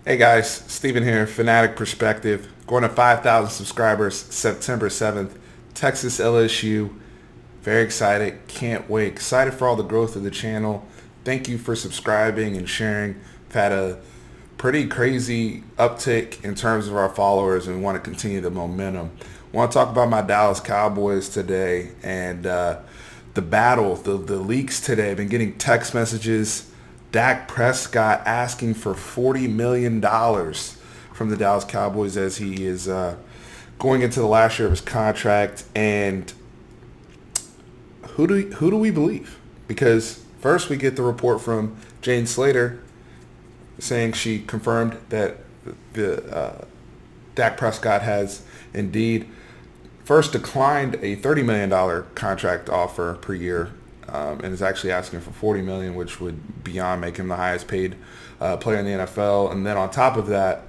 Hey guys, Steven here, Fanatic Perspective. Going to 5,000 subscribers September 7th. Texas LSU. Very excited. Can't wait. Excited for all the growth of the channel. Thank you for subscribing and sharing. We've had a pretty crazy uptick in terms of our followers and we want to continue the momentum. I want to talk about my Dallas Cowboys today and the battle, the leaks today. I've been getting text messages. Dak Prescott asking for $40 million from the Dallas Cowboys as he is going into the last year of his contract. And who do we believe? Because first we get the report from Jane Slater saying she confirmed that the Dak Prescott has indeed first declined a $30 million contract offer per year and is actually asking for $40 million, which would beyond make him the highest paid player in the NFL. And then on top of that,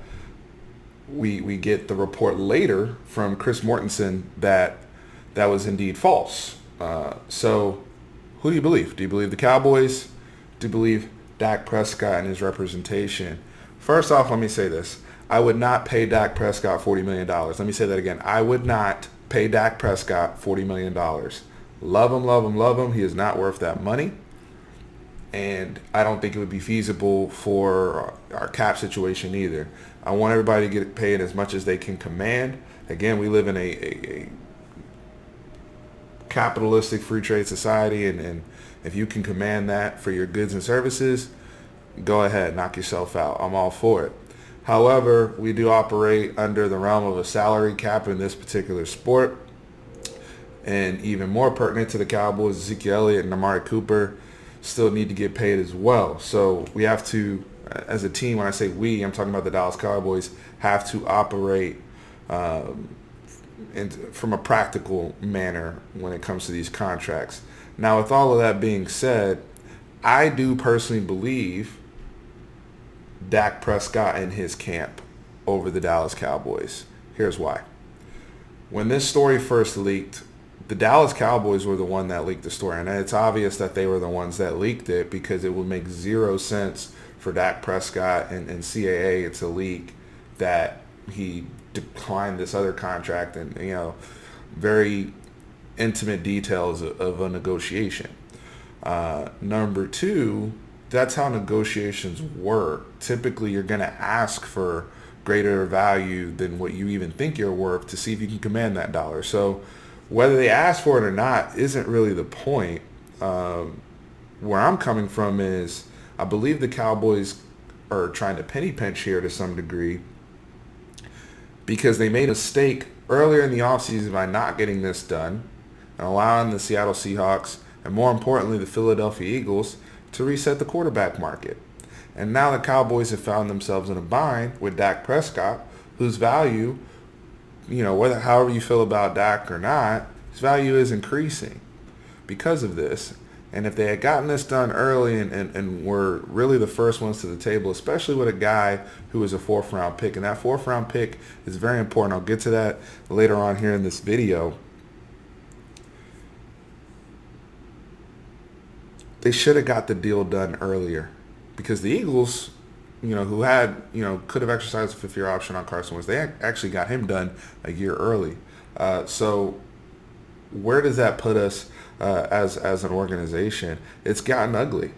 we get the report later from Chris Mortensen that was indeed false. So who do you believe? Do you believe the Cowboys? Do you believe Dak Prescott and his representation? First off, let me say this. I would not pay Dak Prescott $40 million. Let me say that again. I would not pay Dak Prescott $40 million. Love him, love him, love him. He is not worth that money. And I don't think it would be feasible for our cap situation either. I want everybody to get paid as much as they can command. Again, we live in a capitalistic free trade society, and if you can command that for your goods and services, go ahead, knock yourself out. I'm all for it. However, we do operate under the realm of a salary cap in this particular sport. And even more pertinent to the Cowboys, Ezekiel Elliott and Amari Cooper still need to get paid as well. So we have to, as a team, when I say we, I'm talking about the Dallas Cowboys, have to operate from a practical manner when it comes to these contracts. Now, with all of that being said, I do personally believe Dak Prescott and his camp over the Dallas Cowboys. Here's why. When this story first leaked, the Dallas Cowboys were the one that leaked the story, and it's obvious that they were the ones that leaked it because it would make zero sense for Dak Prescott and CAA to leak that he declined this other contract and, very intimate details of a negotiation. Number two, that's how negotiations work. Typically, you're going to ask for greater value than what you even think you're worth to see if you can command that dollar. So whether they ask for it or not isn't really the point. Where I'm coming from is I believe the Cowboys are trying to penny pinch here to some degree because they made a mistake earlier in the offseason by not getting this done and allowing the Seattle Seahawks and, more importantly, the Philadelphia Eagles to reset the quarterback market. And now the Cowboys have found themselves in a bind with Dak Prescott, whose value, however you feel about Dak or not, his value is increasing because of this. And if they had gotten this done early and were really the first ones to the table, especially with a guy who is a fourth-round pick, and that fourth-round pick is very important. I'll get to that later on here in this video. They should have got the deal done earlier because the Eagles, who had, could have exercised a fifth-year option on Carson Wentz, they actually got him done a year early. So where does that put us as an organization? It's gotten ugly.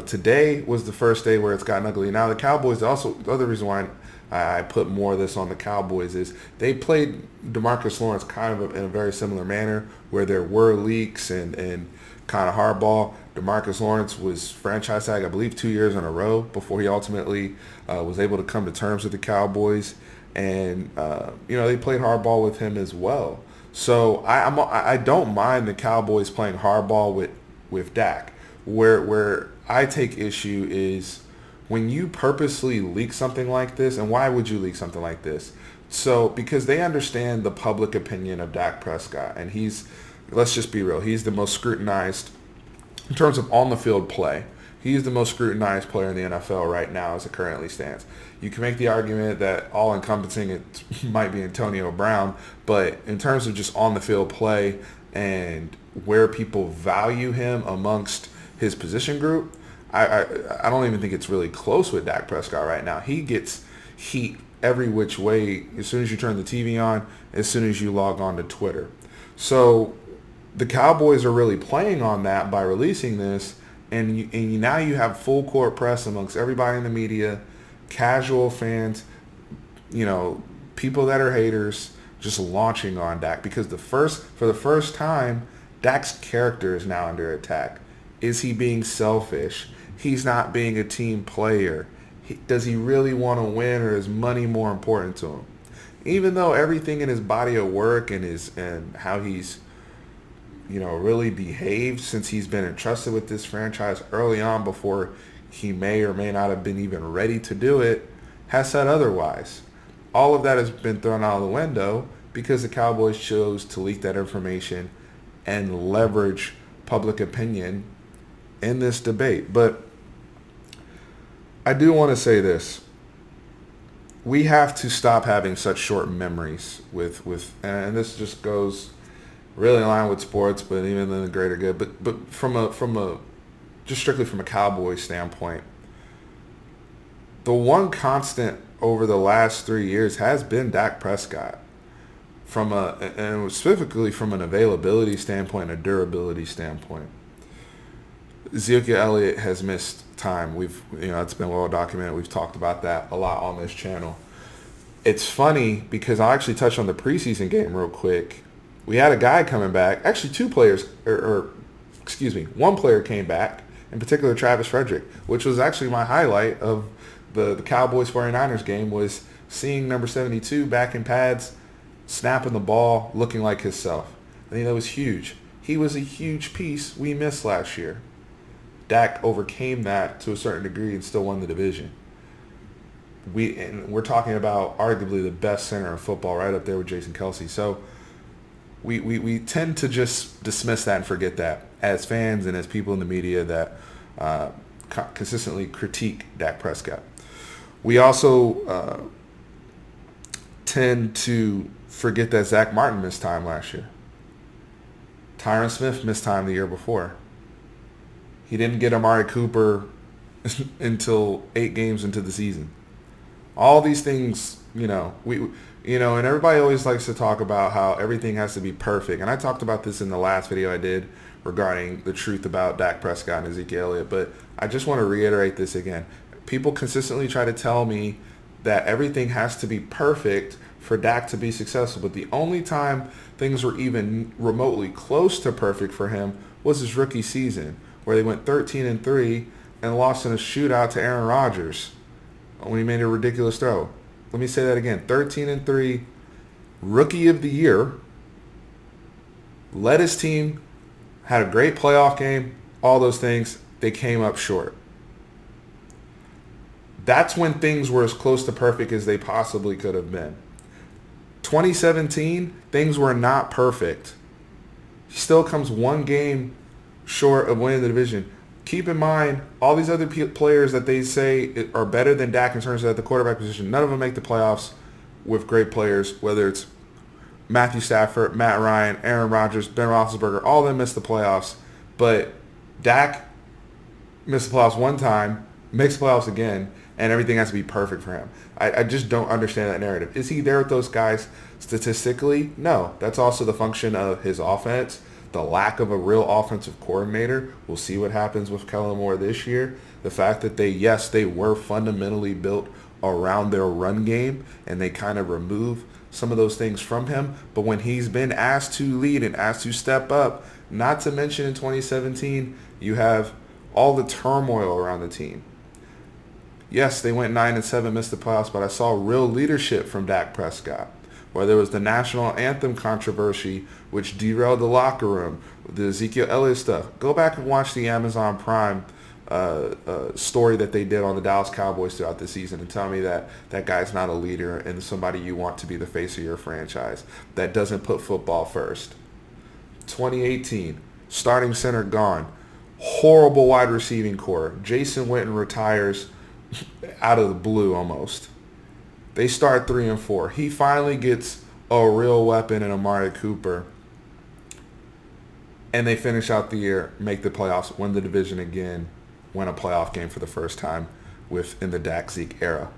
Today was the first day where it's gotten ugly. Now the Cowboys, also the other reason why I put more of this on the Cowboys is they played DeMarcus Lawrence kind of in a very similar manner where there were leaks and kind of hardball. DeMarcus Lawrence was franchise tag, I believe, 2 years in a row before he ultimately was able to come to terms with the Cowboys. And, they played hardball with him as well. So I don't mind the Cowboys playing hardball with Dak. Where I take issue is when you purposely leak something like this, and why would you leak something like this? So because they understand the public opinion of Dak Prescott, and let's just be real, he's the most scrutinized in terms of on-the-field play. He's the most scrutinized player in the NFL right now as it currently stands. You can make the argument that all-encompassing it might be Antonio Brown, but in terms of just on-the-field play and where people value him amongst his position group, I don't even think it's really close with Dak Prescott right now. He gets heat every which way as soon as you turn the TV on, as soon as you log on to Twitter. So the Cowboys are really playing on that by releasing this, and now you have full court press amongst everybody in the media, casual fans, people that are haters, just launching on Dak because for the first time, Dak's character is now under attack. Is he being selfish? He's not being a team player. Does he really want to win, or is money more important to him? Even though everything in his body of work and how he's really behaved since he's been entrusted with this franchise early on before he may or may not have been even ready to do it, has said otherwise. All of that has been thrown out of the window because the Cowboys chose to leak that information and leverage public opinion in this debate. But I do want to say this. We have to stop having such short memories with and this just goes really in line with sports, but even in the greater good. But from a just strictly from a Cowboys standpoint, the one constant over the last 3 years has been Dak Prescott. And specifically from an availability standpoint, a durability standpoint. Ezekiel Elliott has missed time. It's been well documented. We've talked about that a lot on this channel. It's funny because I'll actually touch on the preseason game real quick. We had a guy coming back. Actually, two players, one player came back, in particular Travis Frederick, which was actually my highlight of the Cowboys 49ers game, was seeing number 72 back in pads, snapping the ball, looking like himself. I think that was huge. He was a huge piece we missed last year. Dak overcame that to a certain degree and still won the division. We're talking about arguably the best center in football, right up there with Jason Kelce. So we tend to just dismiss that and forget that as fans and as people in the media that consistently critique Dak Prescott. We also tend to forget that Zach Martin missed time last year. Tyron Smith missed time the year before. He didn't get Amari Cooper until 8 games into the season. All these things, and everybody always likes to talk about how everything has to be perfect. And I talked about this in the last video I did regarding the truth about Dak Prescott and Ezekiel Elliott. But I just want to reiterate this again. People consistently try to tell me that everything has to be perfect for Dak to be successful. But the only time things were even remotely close to perfect for him was his rookie season, where they went 13-3 and lost in a shootout to Aaron Rodgers when he made a ridiculous throw. Let me say that again. 13-3, rookie of the year, led his team, had a great playoff game, all those things. They came up short. That's when things were as close to perfect as they possibly could have been. 2017, things were not perfect. He still comes one game short of winning the division. Keep in mind, all these other players that they say are better than Dak in terms of the quarterback position, none of them make the playoffs with great players, whether it's Matthew Stafford, Matt Ryan, Aaron Rodgers, Ben Roethlisberger, all of them missed the playoffs. But Dak missed the playoffs one time, makes the playoffs again, and everything has to be perfect for him. I just don't understand that narrative. Is he there with those guys statistically? No. That's also the function of his offense, the lack of a real offensive coordinator. We'll see what happens with Kellen Moore this year. The fact that they were fundamentally built around their run game, and they kind of remove some of those things from him. But when he's been asked to lead and asked to step up, not to mention in 2017, you have all the turmoil around the team. Yes, they went 9-7, missed the playoffs, but I saw real leadership from Dak Prescott. Where there was the national anthem controversy, which derailed the locker room, the Ezekiel Elliott stuff. Go back and watch the Amazon Prime story that they did on the Dallas Cowboys throughout the season and tell me that that guy's not a leader and somebody you want to be the face of your franchise that doesn't put football first. 2018, starting center gone. Horrible wide receiving core. Jason Witten retires out of the blue almost. They start 3-4. He finally gets a real weapon in Amari Cooper. And they finish out the year, make the playoffs, win the division again, win a playoff game for the first time within the Dak Zeke era.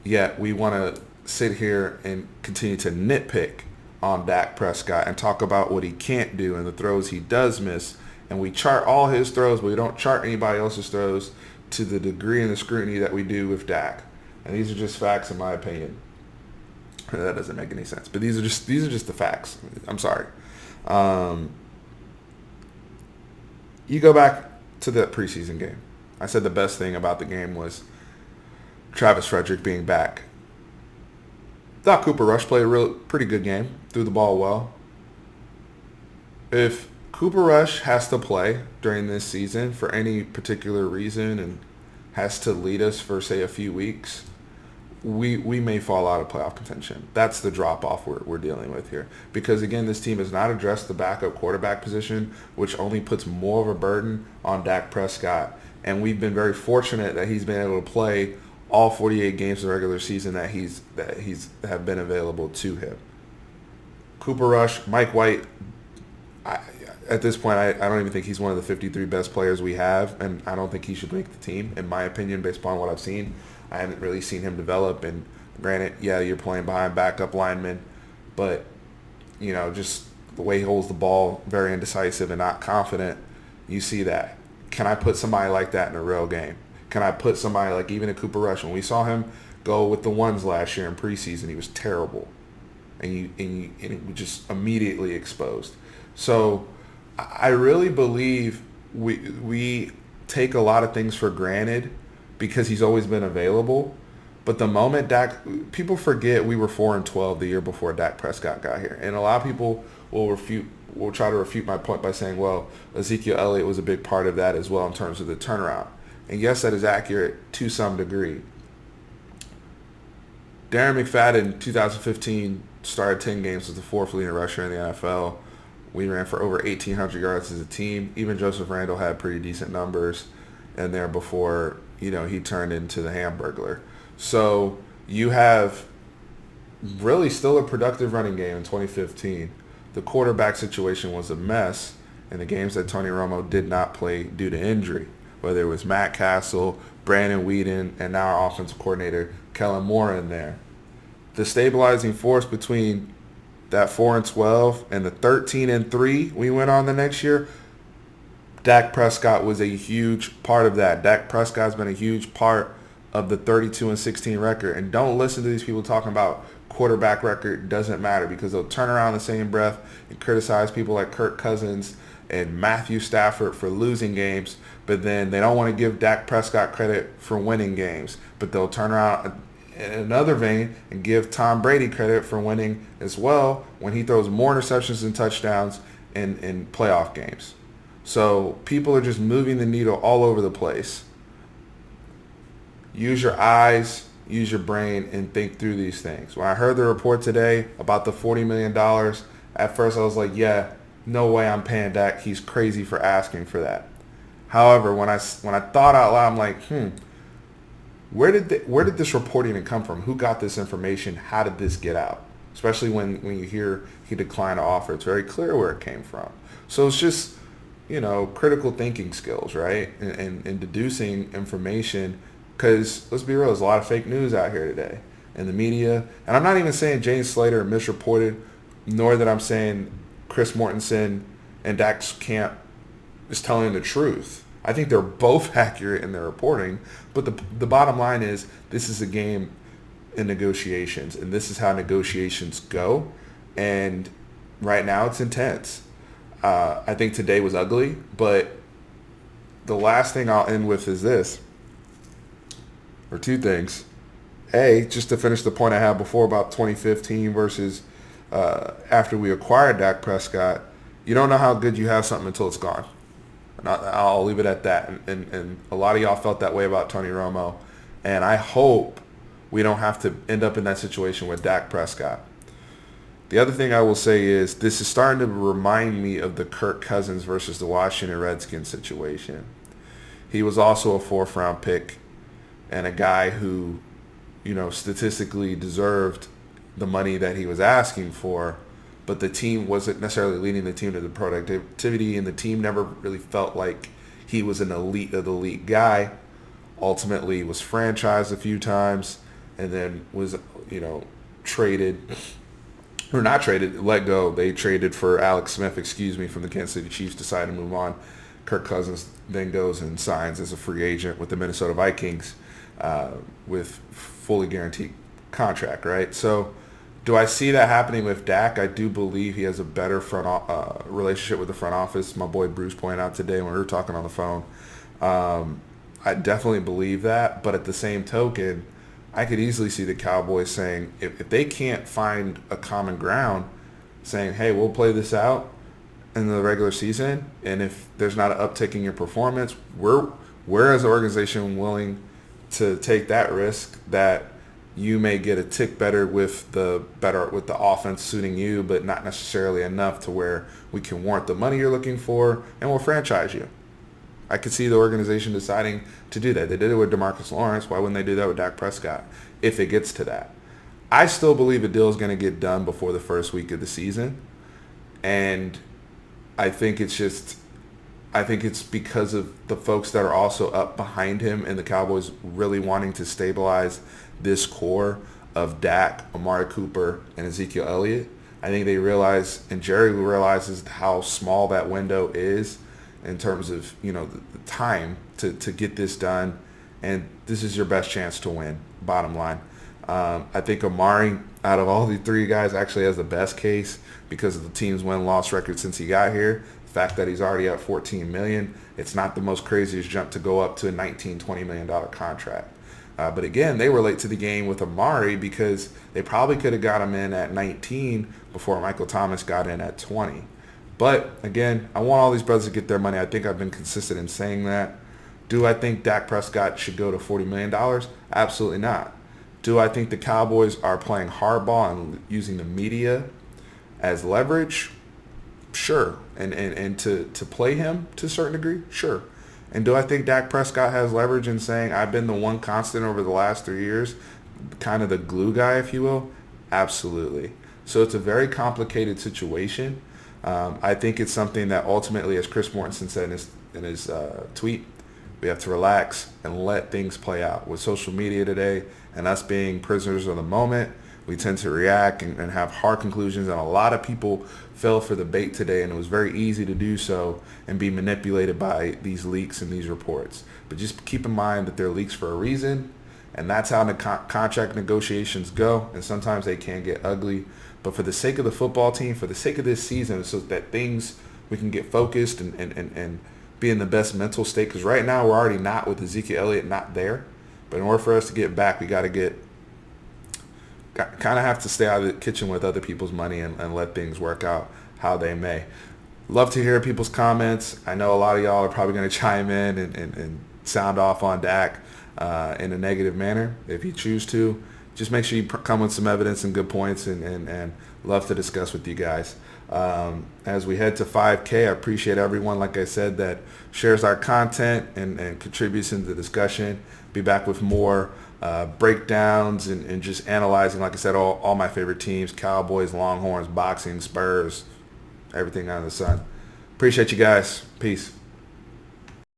Yet we want to sit here and continue to nitpick on Dak Prescott and talk about what he can't do and the throws he does miss. And we chart all his throws, but we don't chart anybody else's throws to the degree and the scrutiny that we do with Dak. And these are just facts in my opinion. That doesn't make any sense, but these are just the facts. I'm sorry. You go back to the preseason game. I said the best thing about the game was Travis Frederick being back. Thought Cooper Rush played a pretty good game, threw the ball well. If Cooper Rush has to play during this season for any particular reason and has to lead us for, say, a few weeks, we may fall out of playoff contention. That's the drop-off we're dealing with here. Because, again, this team has not addressed the backup quarterback position, which only puts more of a burden on Dak Prescott. And we've been very fortunate that he's been able to play all 48 games of the regular season that he's have been available to him. Cooper Rush, Mike White, at this point, I don't even think he's one of the 53 best players we have, and I don't think he should make the team, in my opinion, based upon what I've seen. I haven't really seen him develop, and granted, yeah, you're playing behind backup linemen, but, just the way he holds the ball, very indecisive and not confident, you see that. Can I put somebody like that in a real game? Can I put somebody like even a Cooper Rush? When we saw him go with the ones last year in preseason, he was terrible, and he was just immediately exposed. So I really believe we take a lot of things for granted because he's always been available. But the moment people forget we were 4-12 the year before Dak Prescott got here, and a lot of people will try to refute my point by saying, well, Ezekiel Elliott was a big part of that as well in terms of the turnaround. And yes, that is accurate to some degree. Darren McFadden in 2015 started 10 games as the fourth leading rusher in the NFL. We ran for over 1,800 yards as a team. Even Joseph Randle had pretty decent numbers in there before, he turned into the Hamburglar. So you have really still a productive running game in 2015. The quarterback situation was a mess in the games that Tony Romo did not play due to injury, whether it was Matt Castle, Brandon Whedon, and now our offensive coordinator, Kellen Moore, in there. The stabilizing force between that 4-12 and the 13-3 we went on the next year, Dak Prescott was a huge part of that. Dak Prescott's been a huge part of the 32-16 record. And don't listen to these people talking about quarterback record doesn't matter, because they'll turn around the same breath and criticize people like Kirk Cousins and Matthew Stafford for losing games, but then they don't want to give Dak Prescott credit for winning games. But they'll turn around in another vein and give Tom Brady credit for winning as well when he throws more interceptions and touchdowns in playoff games. So people are just moving the needle all over the place. Use your eyes, use your brain, and think through these things. When I heard the report today about the $40 million, at first I was like, yeah, no way I'm paying Dak. He's crazy for asking for that. However, when I thought out loud, I'm like, where did this report even come from? Who got this information? How did this get out? Especially when you hear he declined to offer. It's very clear where it came from. So it's just, critical thinking skills, right? And deducing information, because let's be real, there's a lot of fake news out here today in the media. And I'm not even saying James Slater misreported, nor that I'm saying Chris Mortensen and Dak's camp is telling the truth. I think they're both accurate in their reporting, but the bottom line is this is a game in negotiations, and this is how negotiations go. And right now it's intense. I think today was ugly, but the last thing I'll end with is this, or two things. A, just to finish the point I had before about 2015 versus after we acquired Dak Prescott, you don't know how good you have something until it's gone. And I'll leave it at that. And a lot of y'all felt that way about Tony Romo. And I hope we don't have to end up in that situation with Dak Prescott. The other thing I will say is this is starting to remind me of the Kirk Cousins versus the Washington Redskins situation. He was also a fourth-round pick and a guy who, statistically deserved the money that he was asking for, but the team wasn't necessarily leading the team to the productivity, and the team never really felt like he was an elite of the elite guy. Ultimately was franchised a few times and then was, traded or not traded, let go. They traded for Alex Smith, from the Kansas City Chiefs, decided to move on. Kirk Cousins then goes and signs as a free agent with the Minnesota Vikings with fully guaranteed contract, right? So do I see that happening with Dak? I do believe he has a better relationship with the front office. My boy Bruce pointed out today when we were talking on the phone. I definitely believe that, but at the same token, I could easily see the Cowboys saying, if they can't find a common ground, saying, hey, we'll play this out in the regular season, and if there's not an uptick in your performance, we're as an organization willing to take that risk that you may get a tick better with the offense suiting you, but not necessarily enough to where we can warrant the money you're looking for, and we'll franchise you. I could see the organization deciding to do that. They did it with DeMarcus Lawrence. Why wouldn't they do that with Dak Prescott if it gets to that? I still believe a deal is going to get done before the first week of the season. And I think it's because of the folks that are also up behind him and the Cowboys really wanting to stabilize this core of Dak, Amari Cooper, and Ezekiel Elliott. I think they realize, and Jerry realizes how small that window is in terms of, the time to get this done. And this is your best chance to win, bottom line. I think Amari, out of all the three guys, actually has the best case because of the team's win-loss record since he got here. The fact that he's already at $14 million, it's not the most craziest jump to go up to a $19-20 million contract. But again, they were late to the game with Amari because they probably could have got him in at 19 before Michael Thomas got in at 20. But again, I want all these brothers to get their money. I think I've been consistent in saying that. Do I think Dak Prescott should go to $40 million? Absolutely not. Do I think the Cowboys are playing hardball and using the media as leverage? Sure. And to play him to a certain degree? Sure. And do I think Dak Prescott has leverage in saying, I've been the one constant over the last 3 years, kind of the glue guy, if you will? Absolutely. So it's a very complicated situation. I think it's something that ultimately, as Chris Mortensen said in his tweet, we have to relax and let things play out. With social media today and us being prisoners of the moment, we tend to react and have hard conclusions, and a lot of people fell for the bait today, and it was very easy to do so and be manipulated by these leaks and these reports. But just keep in mind that they're leaks for a reason, and that's how the contract negotiations go, and sometimes they can get ugly. But for the sake of the football team, for the sake of this season, so that we can get focused and be in the best mental state, because right now we're already not with Ezekiel Elliott, not there. But in order for us to get back, we got to kind of have to stay out of the kitchen with other people's money and let things work out how they may. Love to hear people's comments. I know a lot of y'all are probably going to chime in and sound off on Dak in a negative manner if you choose to. Just make sure you come with some evidence and good points, and love to discuss with you guys. As we head to 5K, I appreciate everyone, like I said, that shares our content and contributes into the discussion. Be back with more breakdowns and just analyzing, like I said, all my favorite teams: Cowboys, Longhorns, boxing, Spurs, everything under the sun. Appreciate you guys. Peace.